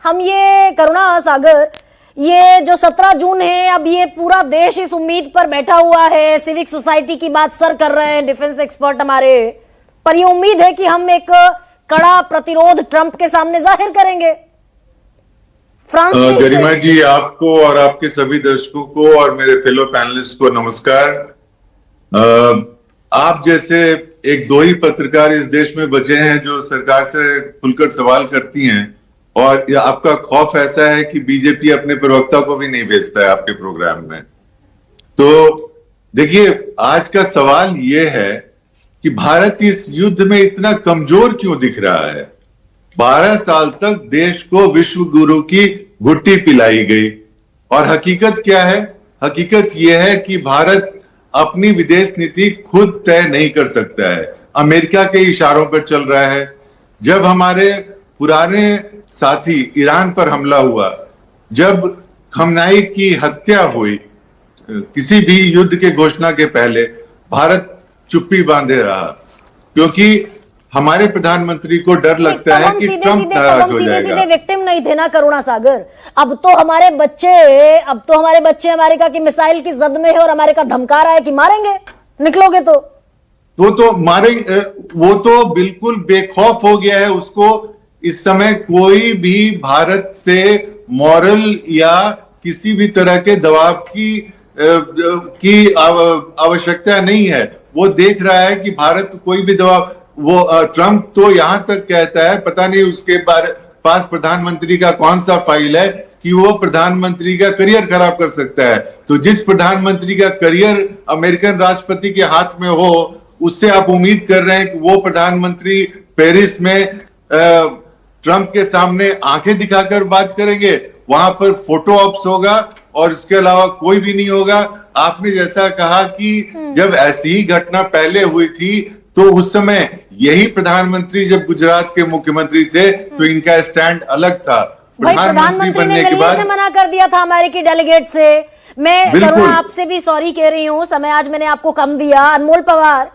हम ये करुणा सागर, ये जो 17 जून है, अब ये पूरा देश इस उम्मीद पर बैठा हुआ है, सिविक सोसाइटी की बात सर कर रहे हैं डिफेंस एक्सपर्ट हमारे, पर ये उम्मीद है कि हम एक कड़ा प्रतिरोध ट्रंप के सामने जाहिर करेंगे। फ्रांस गरिमा जी, आपको और आपके सभी दर्शकों को और मेरे फेलो पैनलिस्ट को नमस्कार। आप जैसे एक दो ही पत्रकार इस देश में बचे हैं जो सरकार से खुलकर सवाल करती हैं, और आपका खौफ ऐसा है कि बीजेपी अपने प्रवक्ता को भी नहीं भेजता है आपके प्रोग्राम में। तो देखिए, आज का सवाल यह है कि भारत इस युद्ध में इतना कमजोर क्यों दिख रहा है। 12 साल तक देश को विश्व गुरु की घुट्टी पिलाई गई, और हकीकत क्या है? हकीकत यह है कि भारत अपनी विदेश नीति खुद तय नहीं कर सकता है, अमेरिका के इशारों पर चल रहा है। जब हमारे पुराने साथी ईरान पर हमला हुआ, जब खमनाई की हत्या हुई, किसी भी युद्ध के घोषणा के पहले भारत चुप्पी बांधे रहा, क्योंकि हमारे प्रधानमंत्री को डर लगता है कि ट्रंप नाराज हो जाएगा। सीधे विक्टिम नहीं थे ना करुणा सागर। अब तो हमारे बच्चे अमेरिका की मिसाइल की जद में है और अमेरिका धमका रहा है कि मारेंगे निकलोगे तो। वो मारे, वो तो बिल्कुल बेखौफ हो गया है। उसको इस समय कोई भी भारत से मॉरल या किसी भी तरह के दबाव की आवश्यकता नहीं है। वो देख रहा है कि भारत कोई भी दबाव, वो ट्रंप तो यहां तक कहता है, पता नहीं उसके पास प्रधानमंत्री का कौन सा फाइल है कि वो प्रधानमंत्री का करियर खराब कर सकता है। तो जिस प्रधानमंत्री का करियर अमेरिकन राष्ट्रपति के हाथ में हो, उससे आप उम्मीद कर रहे हैं कि वो प्रधानमंत्री पेरिस में ट्रंप के सामने आंखें दिखाकर बात करेंगे। वहां पर फोटो ऑप्स होगा और इसके अलावा कोई भी नहीं होगा। आपने जैसा कहा कि जब ऐसी ही घटना पहले हुई थी, तो उस समय यही प्रधानमंत्री जब गुजरात के मुख्यमंत्री थे तो इनका स्टैंड अलग था। प्रधानमंत्री बनने के बाद मना कर दिया था अमेरिकी डेलीगेट से। मैं करुणा आपसे भी सॉरी कह रही हूँ, समय आज मैंने आपको कम दिया। अनमोल पवार,